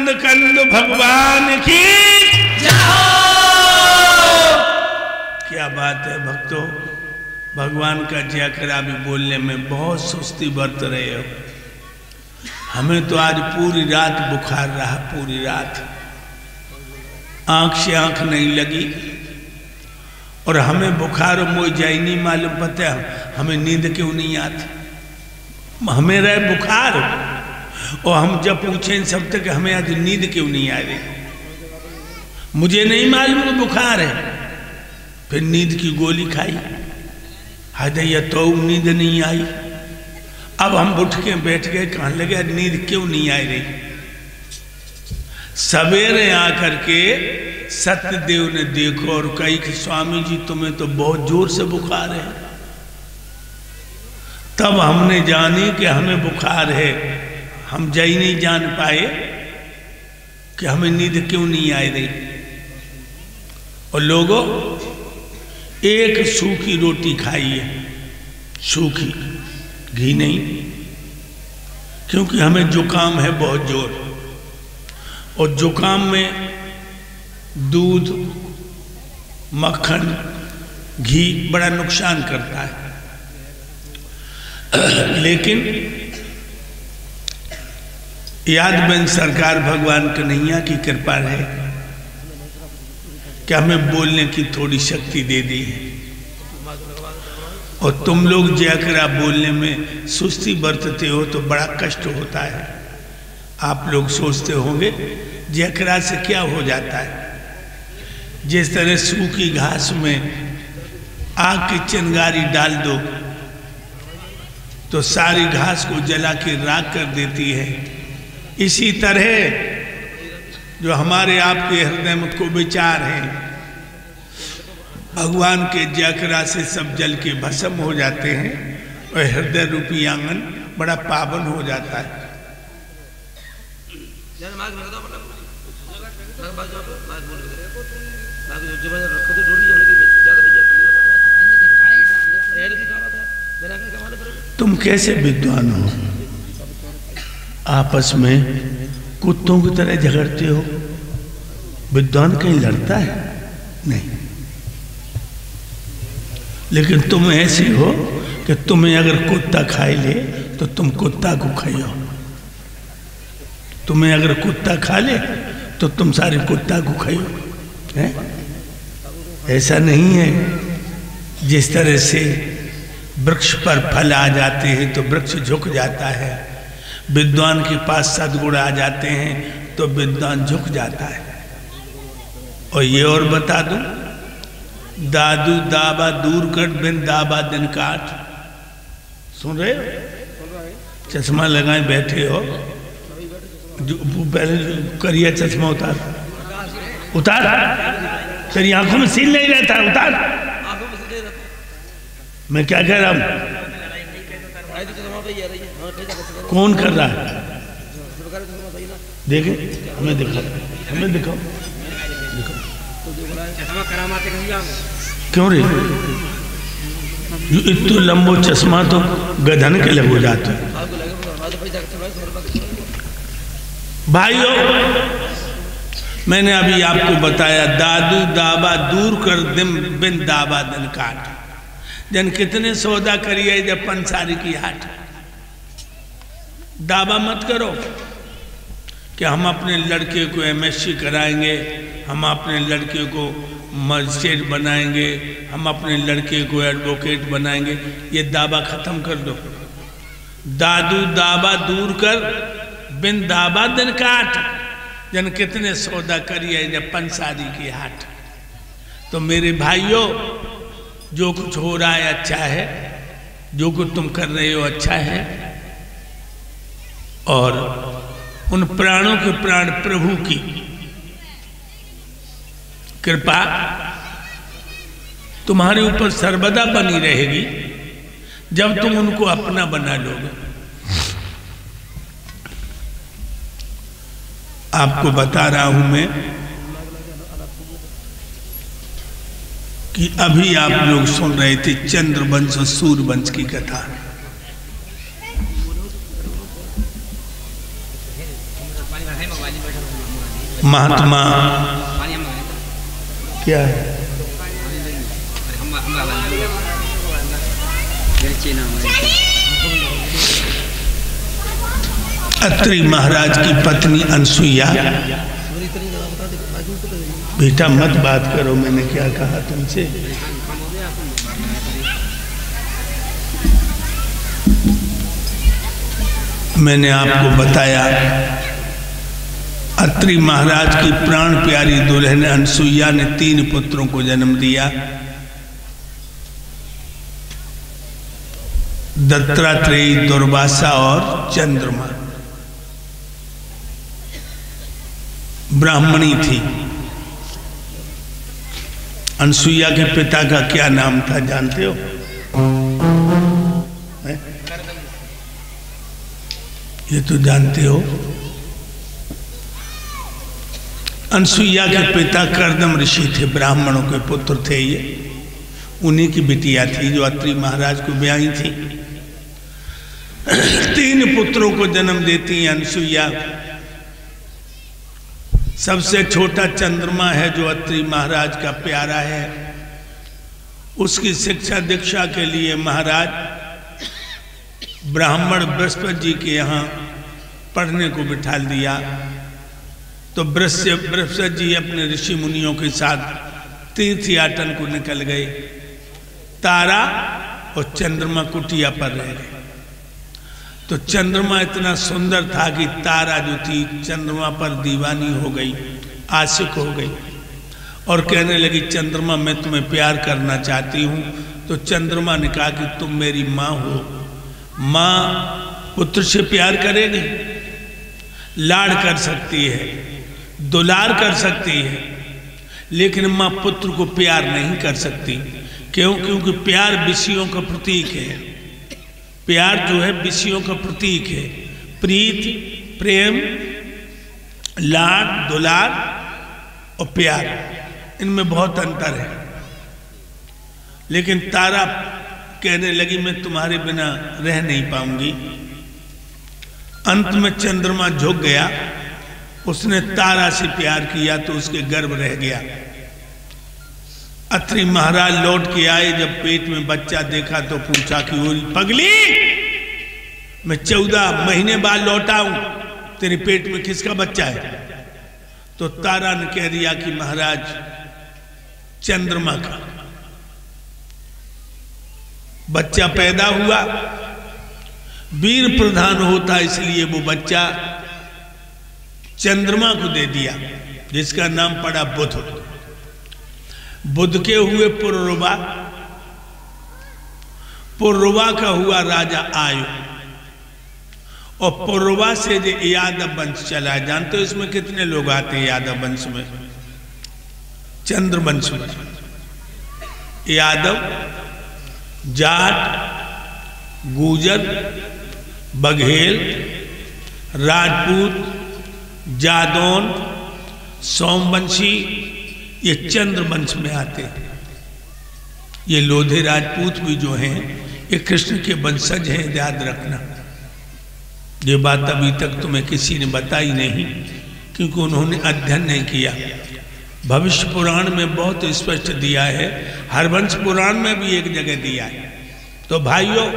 आनंद कंद भगवान की जय। क्या बात है भक्तों, भगवान का जयकरा भी बोलने में बहुत सुस्ती बरत रहे हो। हमें तो आज पूरी रात बुखार रहा, पूरी रात आंख से आंख नहीं लगी, और हमें बुखार मुझे ही नहीं मालूम पता हमें नींद क्यों नहीं आती। हमें रहे बुखार और हम जब पूछे इन सब तक हमें आज नींद क्यों नहीं आ रही, मुझे नहीं मालूम बुखार है। फिर नींद की गोली खाई, हदैया तो नींद नहीं आई। अब हम उठ के बैठ गए, कहने लगे नींद क्यों नहीं आ रही। सवेरे आकर के सत्यदेव ने देखो और कही कि स्वामी जी तुम्हें तो बहुत जोर से बुखार है। तब हमने जानी कि हमें बुखार है। हम जय नहीं जान पाए कि हमें नींद क्यों नहीं आ रही। और लोगों, एक सूखी रोटी खाइए, सूखी, घी नहीं, क्योंकि हमें जुकाम है बहुत जोर, और जुकाम में दूध, मक्खन, घी बड़ा नुकसान करता है। लेकिन यादवन सरकार भगवान कन्हैया की कृपा है कि हमें बोलने की थोड़ी शक्ति दे दी है। और तुम लोग जयकरा बोलने में सुस्ती बरतते हो तो बड़ा कष्ट होता है। आप लोग सोचते होंगे जयकरा से क्या हो जाता है। जिस तरह सूखी घास में आग की चिंगारी डाल दो तो सारी घास को जला के राख कर देती है, इसी तरह जो हमारे आपके हृदय में को विचार हैं भगवान के जयकरा से सब जल के भस्म हो जाते हैं और हृदय रूपी आंगन बड़ा पावन हो जाता है। तुम कैसे विद्वान हो, आपस में कुत्तों की तरह झगड़ते हो। विद्वान कहीं लड़ता है नहीं, लेकिन तुम ऐसे हो कि तुम्हें अगर कुत्ता खाई ले तो तुम कुत्ता को खाओ, तुम्हें अगर कुत्ता खा ले तो तुम सारे कुत्ता को खाओ। ऐसा नहीं है। जिस तरह से वृक्ष पर फल आ जाते हैं तो वृक्ष झुक जाता है, विद्वान के पास सद्गुण आ जाते हैं तो विद्वान झुक जाता है। और ये और बता दूं, दादू दाबा दूर कर बिन दाबा दिन काट। सुन रहे हो? चश्मा लगाए बैठे हो, जो पहले करिया चश्मा उतार उतार, तेरी आंखों में सील नहीं रहता, उतार। मैं क्या कह रहा हूं? कौन कर रहा है? देखे, हमें दिखाओ, हमें दिखाओ, क्यों रे? इतना लंबो चश्मा तो गधन के लगो जाते। भाइयों, मैंने अभी आपको बताया दादू दाबा दूर कर दिम बिन दाबा दिन काट। जन कितने सौदा करिए जब पंसारी की हाट। दावा मत करो कि हम अपने लड़के को एमएससी कराएंगे, हम अपने लड़के को मजिस्ट्रेट बनाएंगे, हम अपने लड़के को एडवोकेट बनाएंगे। ये दावा खत्म कर दो। दादू दावा दूर कर बिन दावा दिन काट। जन कितने सौदा करिए जब पंसारी की हाट। तो मेरे भाइयों, जो कुछ हो रहा है अच्छा है, जो कुछ तुम कर रहे हो अच्छा है, और उन प्राणों के प्राण प्रभु की कृपा तुम्हारे ऊपर सर्वदा बनी रहेगी जब तुम उनको अपना बना लोगे। आपको बता रहा हूं मैं कि अभी आप लोग सुन रहे थे चंद्रवंश और सूर्यवंश की कथा। महात्मा क्या है, अत्रि महाराज की पत्नी अनसुईया। बेटा मत बात करो, मैंने क्या कहा तुमसे। मैंने आपको बताया अत्रि महाराज की प्राण प्यारी दुल्हन अनसुईया ने 3 पुत्रों को जन्म दिया। दत्तात्रेय, दुर्वासा और चंद्रमा। ब्राह्मणी थी। अनसुईया के पिता का क्या नाम था जानते हो? ये तो जानते हो। अनसुईया के पिता कर्दम ऋषि थे, ब्राह्मणों के पुत्र थे ये। उन्हीं की बिटिया थी जो अत्रि महाराज को ब्याही थी। 3 पुत्रों को जन्म देती है अनसुईया। सबसे छोटा चंद्रमा है जो अत्रि महाराज का प्यारा है। उसकी शिक्षा दीक्षा के लिए महाराज ब्राह्मण बृहस्पति जी के यहाँ पढ़ने को बिठा दिया। तो बृहस्पति जी अपने ऋषि मुनियों के साथ तीर्थयाटन को निकल गए। तारा और चंद्रमा कुटिया पर रह गए। तो चंद्रमा इतना सुंदर था कि तारा जो थी चंद्रमा पर दीवानी हो गई, आशिक हो गई और कहने लगी, चंद्रमा मैं तुम्हें प्यार करना चाहती हूँ। तो चंद्रमा ने कहा कि तुम मेरी माँ हो, माँ पुत्र से प्यार करेगी, लाड़ कर सकती है, दुलार कर सकती है, लेकिन माँ पुत्र को प्यार नहीं कर सकती। क्यों? क्योंकि प्यार विषयों का प्रतीक है। प्यार जो है विषयों का प्रतीक है। प्रीति, प्रेम, लाड, दुलार और प्यार, इनमें बहुत अंतर है। लेकिन तारा कहने लगी मैं तुम्हारे बिना रह नहीं पाऊंगी। अंत में चंद्रमा झुक गया। उसने तारा से प्यार किया तो उसके गर्भ रह गया। अत्रि महाराज लौट के आए। जब पेट में बच्चा देखा तो पूछा कि ओरी पगली, मैं 14 महीने बाद लौटा हूं, तेरे पेट में किसका बच्चा है? तो तारा ने कह दिया कि महाराज चंद्रमा का बच्चा पैदा हुआ। वीर प्रधान होता इसलिए वो बच्चा चंद्रमा को दे दिया, जिसका नाम पड़ा बुध। बुध के हुए पुरुरवा, पुरुरवा का हुआ राजा आयु, और पुरुरवा से जो यादव वंश चला है। जानते हो इसमें कितने लोग आते हैं यादव वंश में? चंद्र वंश में यादव, जाट, गुजर, बघेल, राजपूत, जादौन, सोमवंशी, ये चंद्र वंश में आते हैं। ये लोधे राजपूत भी जो हैं ये कृष्ण के वंशज हैं, याद रखना। ये बात अभी तक तुम्हें किसी ने बताई नहीं, क्योंकि उन्होंने अध्ययन नहीं किया। भविष्य पुराण में बहुत स्पष्ट दिया है, हरवंश पुराण में भी एक जगह दिया है। तो भाइयों,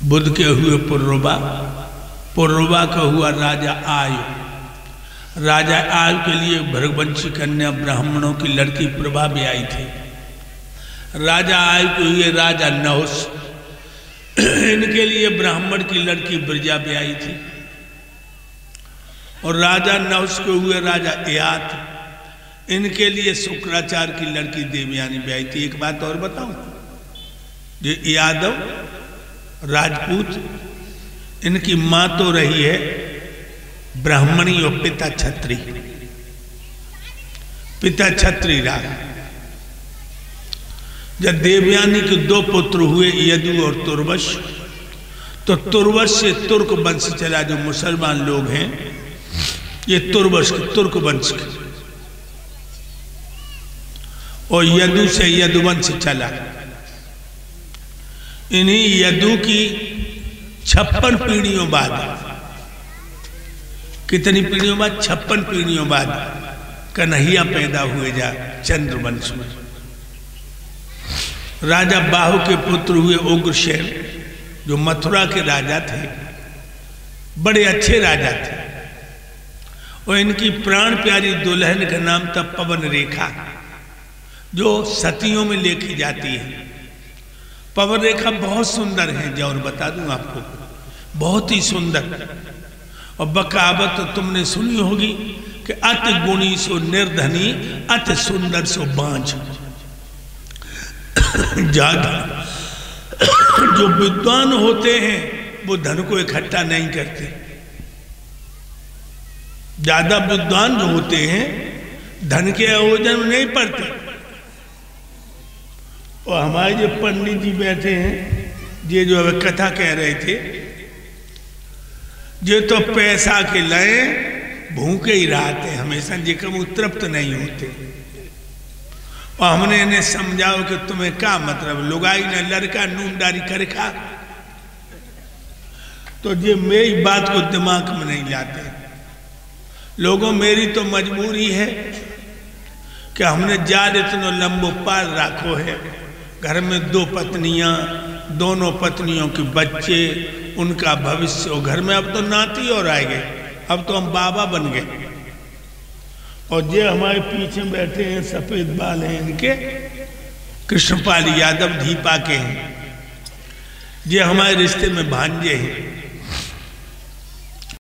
बुध के हुए पुरुरवा, पुरुरवा का हुआ राजा आयु। राजा आयु के लिए भृगवंशी कन्या ब्राह्मणों की लड़की प्रभा भी आई थी। राजा आयु के हुए राजा नहुस, इनके लिए ब्राह्मण की लड़की ब्रजा भी आई थी। और राजा नहुस के हुए राजा यात, इनके लिए शुक्राचार्य की लड़की देवयानी भी आई थी। एक बात और बताऊं, ये यादव राजपूत, इनकी मां तो रही है ब्राह्मणी और पिता छत्री। पिता छत्री रहा। जब देवयानी के 2 पुत्र हुए, यदु और तुर्वश, तो तुर्वश से तुर्क वंश चला। जो मुसलमान लोग हैं ये तुर्वश तुर्क वंश के, और यदु से यदुवंश चला। इन्हीं यदु की 56 पीढ़ियों बाद, कितनी पीढ़ियों बाद? 56 पीढ़ियों बाद कन्हैया पैदा हुए जा चंद्रवंश में। राजा बाहु के पुत्र हुए उग्रसेन, जो मथुरा के राजा थे, बड़े अच्छे राजा थे। और इनकी प्राण प्यारी दुल्हन का नाम था पवन रेखा, जो सतियों में लेके जाती है। पवन रेखा बहुत सुंदर है, जो और बता दूं आपको, बहुत ही सुंदर। और बकावत तो तुमने सुनी होगी कि अति गुणी सो निर्धनी, अति सुंदर सो बांझ। ज्यादा जो विद्वान होते हैं वो धन को इकट्ठा नहीं करते। ज्यादा विद्वान जो होते हैं धन के आयोजन में नहीं पड़ते। और हमारे जो पंडित जी बैठे हैं, ये जो अब कथा कह रहे थे, ये तो पैसा के लाए भूखे ही रहते, हमेशा जी कम तृप्त नहीं होते। और हमने इन्हें समझाओ कि तुम्हें क्या मतलब, लुगाई ने लड़का नूनदारी कर खा, तो ये मेरी बात को दिमाग में नहीं लाते। लोगों, मेरी तो मजबूरी है कि हमने जाल इतना लंबो पार रखो है। घर में 2 पत्नियां, दोनों पत्नियों के बच्चे, उनका भविष्य। और घर में अब तो नाती और आए गए, अब तो हम बाबा बन गए। और ये हमारे पीछे बैठे हैं, सफेद बाल हैं इनके, कृष्णपाल यादव धीपा के हैं। ये हमारे रिश्ते में भांजे हैं।